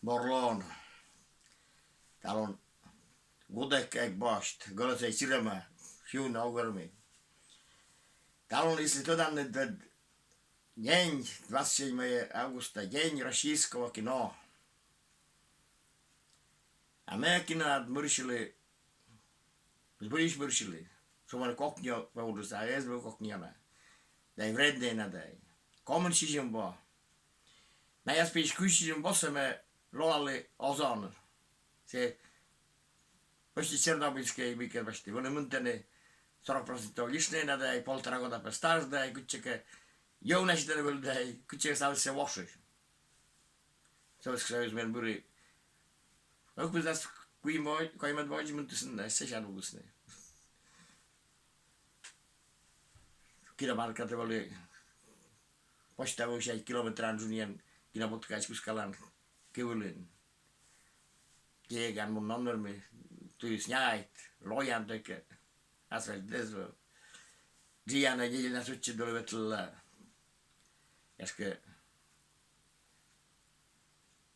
Borlon. Täällä on Gutekkäik Bast, Golosei Sirema, Hiuna Ogermi. Täällä on itse todan, että Jeń, 27 augusta, Jeń Rashiskova kino. A mekin nad myrshili, zbyliś myrshili. Suomen koknio peudus, a esbe kokniana. Dai vreddeina dai. Komen sisem bo. Mä jäspis kysisem bosse me loalli osan. Se Vasti Tšernobylskei mikä vasti. Vone mõntene 40% lisneina dai, polterakoda per stas dai, kutsike jounasitele veel dai, kutsike saavut se vošis. Se oleks see meil müri. Ook kuidas kui me vaidži mõtlesin, see seadusne. Kilomarkade oli postavuus jäi kilometrään sunien kiloputkaisi kuskalan kivulin. Keegän mun nonnelmi tyys jäit, lojan teke, asfalt desvo. Diana jäljellä sutsi tuli vetellä. Jaske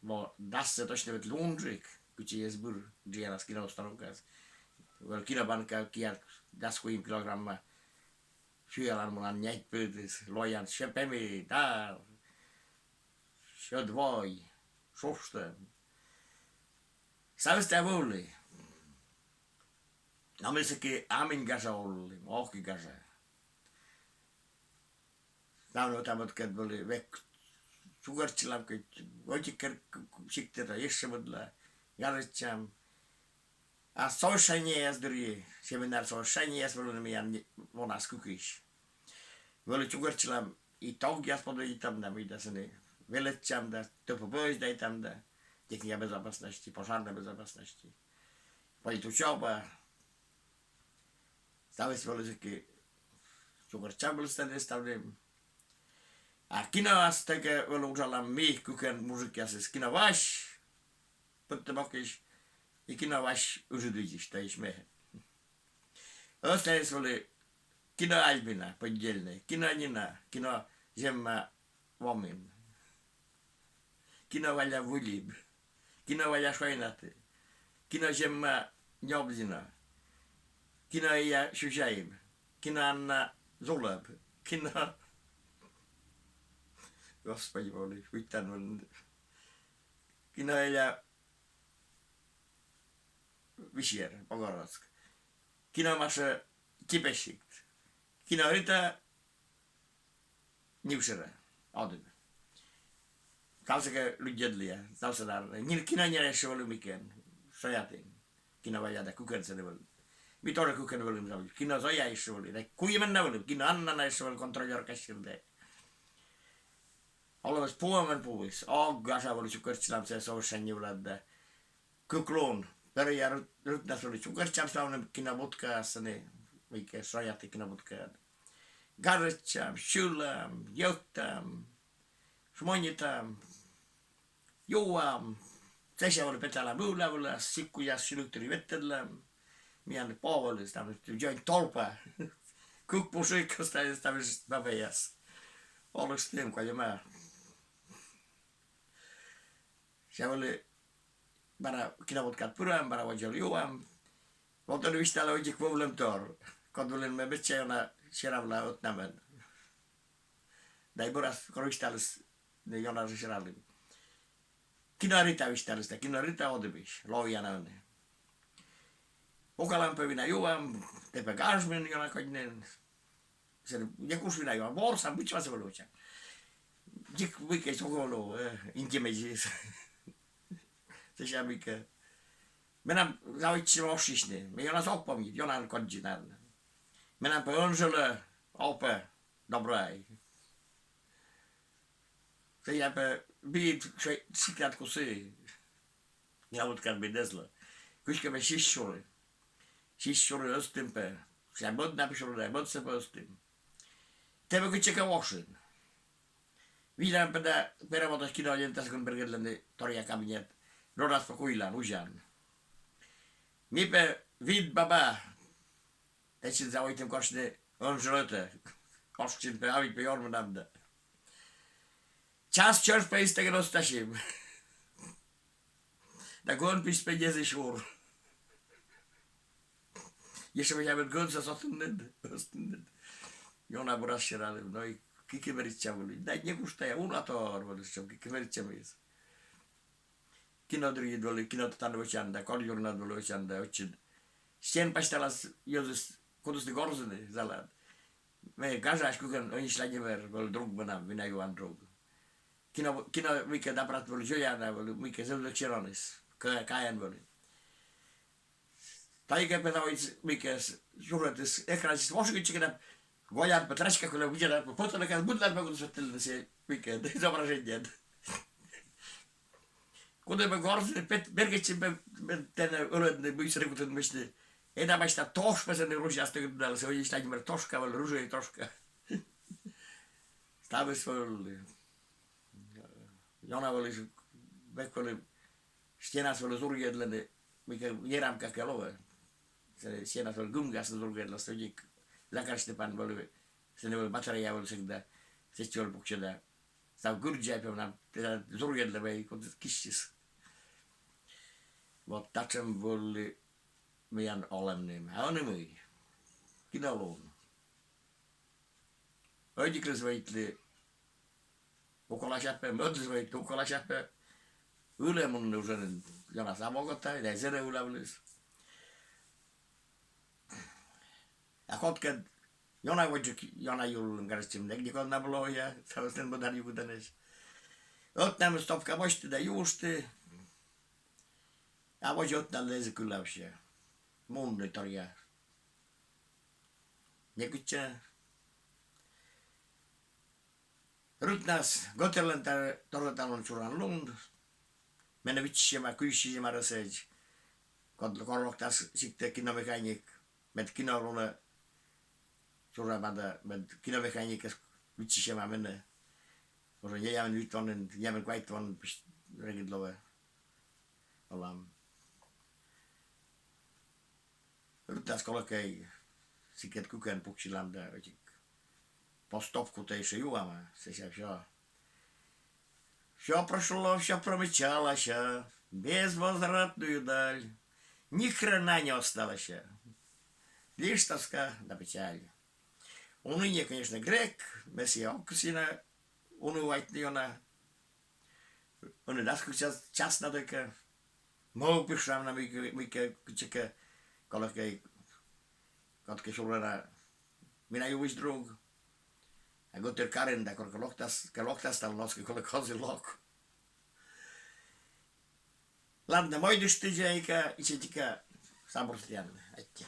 bo dasse точно vet lundrik, kuci jesbur Diana skino stanukas. Vel kilobanka kiel das kuin kilogramma. Syölan mulla on jäit pyytis, lojan sepemi, tää. Söd voi, susta. Sabes tää vulli? No missäkin amin kanssa olli, ohki kanssa. Tää on jotain, että oli vekk. Sugartsilam, kun oikikker siktera jessemudla, jarritsam. A sošanje jazduri, seminar sošanje jazduri mian monas kukis. Voli sugartsilam i togjas podejtam da mida sene veletsam da topo pojezdajtam da technika bezopasnosti, pożarnej bezopasności. Polituszoba. Stałeś woli taki sugartsiam byl stane stavnem. A kinoas tege veel usalla miihkuken musiikkiasis kinovas, põttemakis ja kinovas usudujis täis mehe. Õstais oli kino albina, podjelne, kino nina, kino zemma vomin, kino välja vulib, kino välja švainati, kino zemma njobzina, kino ja šušaib, kino anna zuleb, kino Господи, oli huitanud. Kino ja Visier, Pogorotsk. Kino maša Kipesikt. Kino rita Nivšera, Odin. Kalsega ludjedlija, talsadar. Kino njerešo voli miken, sojatin. Kino valjada kukensene voli. Mitore kuken voli mzavli. Kino zoja išo voli. Kui menna voli, kino annana išo voli kontrollor käskilde. Olemas puomen puhuis, aagasa oli sukertsilam se soussanji vladda. Kukluun, perjä rytnäs oli sukertsilam saunam kina putkaassani, mikä rajatti kina putkaan. Garritsam, syllam, johtam, smonjitam, juam. Sesja oli petälä muulavulla, sikkujas sylykteli vettelläm. Mian paavollis, tämmöistä join tolpa. Kukpusuikkosta ja tämmöisestä pävejas. Olis tiemka ja mä. Se oli bara kinaputkat puraan, bara vajal juam. Mutta vist täällä oikein kuulem tor. Kun tulin me betsejona seravla otnamen. Dai buras korvistallis ne jonasi serallin. Kinarita vistallista, kinarita odebis, loijana on. Pokalampävinä juam, tepä garsmin jona koinen. Sen jakusvinä juam, borsan, mitkä se oli uutsa. Jik vikei sokolo, intimeisiis. Se się mikä. Minä zavitsin ossisni. Me jonas oppamit, jonan kodjinan. Minä pönsölle ope dobrai. Se jäpä biit sikat ku se. Ja utkan bidesla. Kuinka me sissuri. Sissuri östimpe. Se bod napisuri, bod se östim. Tebe kutsika osin. Viidään pädä perävotas kinojen tässä kun perkelendi torja kabinet. Rodas på kuilan ujan. Mipe vid baba. Etsin sa oitem korsne önslöte. Korsin pe avik pe jormunamda. Čas čerpej z tego dostaším. Da gön pis penjezi shur. Jeszcze wiedziałem gąsa co ten. Jona burasherali, no i kiki veritsemuli. Näit nie kustaja unator, mutta kiki veritsemis. Kinodrigid oli kinottan uçanda, koljurnad oli uçanda, uçin. Sen pastalas joskus kodusti korsuni salat. Me kasas kukan on slagiver, oli drugbana, minä juon drug. Kino mikä taprat oli jojana, oli mikä se oli cheronis. Kajan oli. Taikapeta oli mikä suuretis ekransista voskitsikana. Vojan patraska kyllä vielä potona käy mutlan pakutusottelun se mikä samara senjät. Kuten me korsin merkitsimme tänne ylöt ne muistarikutut mistä enemmän sitä tospesen rusiasta kyllä se oli sitä nimeltä toska vai rusi toska. Stavis oli Jona oli vaikka oli stienas oli surjedlenne mikä jeramka kelove. Se stienas oli gumgasta surjedla se oli läkarstepan oli sen oli materiaali oli sitä sitten oli puksella. Sitä gurjääpä surjedla vai kun kissis. Mutta tatsam oli meidän oleminen. Hän on nimi. Kinaloon. Öjiklis veitli ukolasäppä, mötlis veitli ukolasäppä. Yle mun usein jona samokottaa, ei se ylävälys. Ja kotket jona voidik jona jullun karstim nekdi konna bloja, tällaisten modan jukudanes. Ottam stopka posti da juusti. Ja voisi ottaa leisikyläyksiä. Munnitoria. Nekutsä. Rytnäs Gotelen torretalon suran lund. Mennä vitsimä kyyssimä röseij. Korvoktas sitten kinomekaniik. Med kinolone suramanda med kinomekaniikas vitsimä mennä. Koska jäämän nyt on jäämän kvaittuvan regit love. Ollaan. Yrittäis kolkei siket kuken puksilanda ötik. Postopkuteissa juomaan, se saa. Всё прошло, всё промчалось, безвозвратную даль. Ни хрена не осталось. Лишь тоска да печаль. Уныние, конечно, грек, месье Оксина, унывательно. Он и даску час надо-ка. Мол пишам на mikä kolkei katke suurena minä juvis drug. Ja gotter karenda korko lohtas tal noski kolle kosi lok. Landne moidusti eikä itse tikä sampurstian, että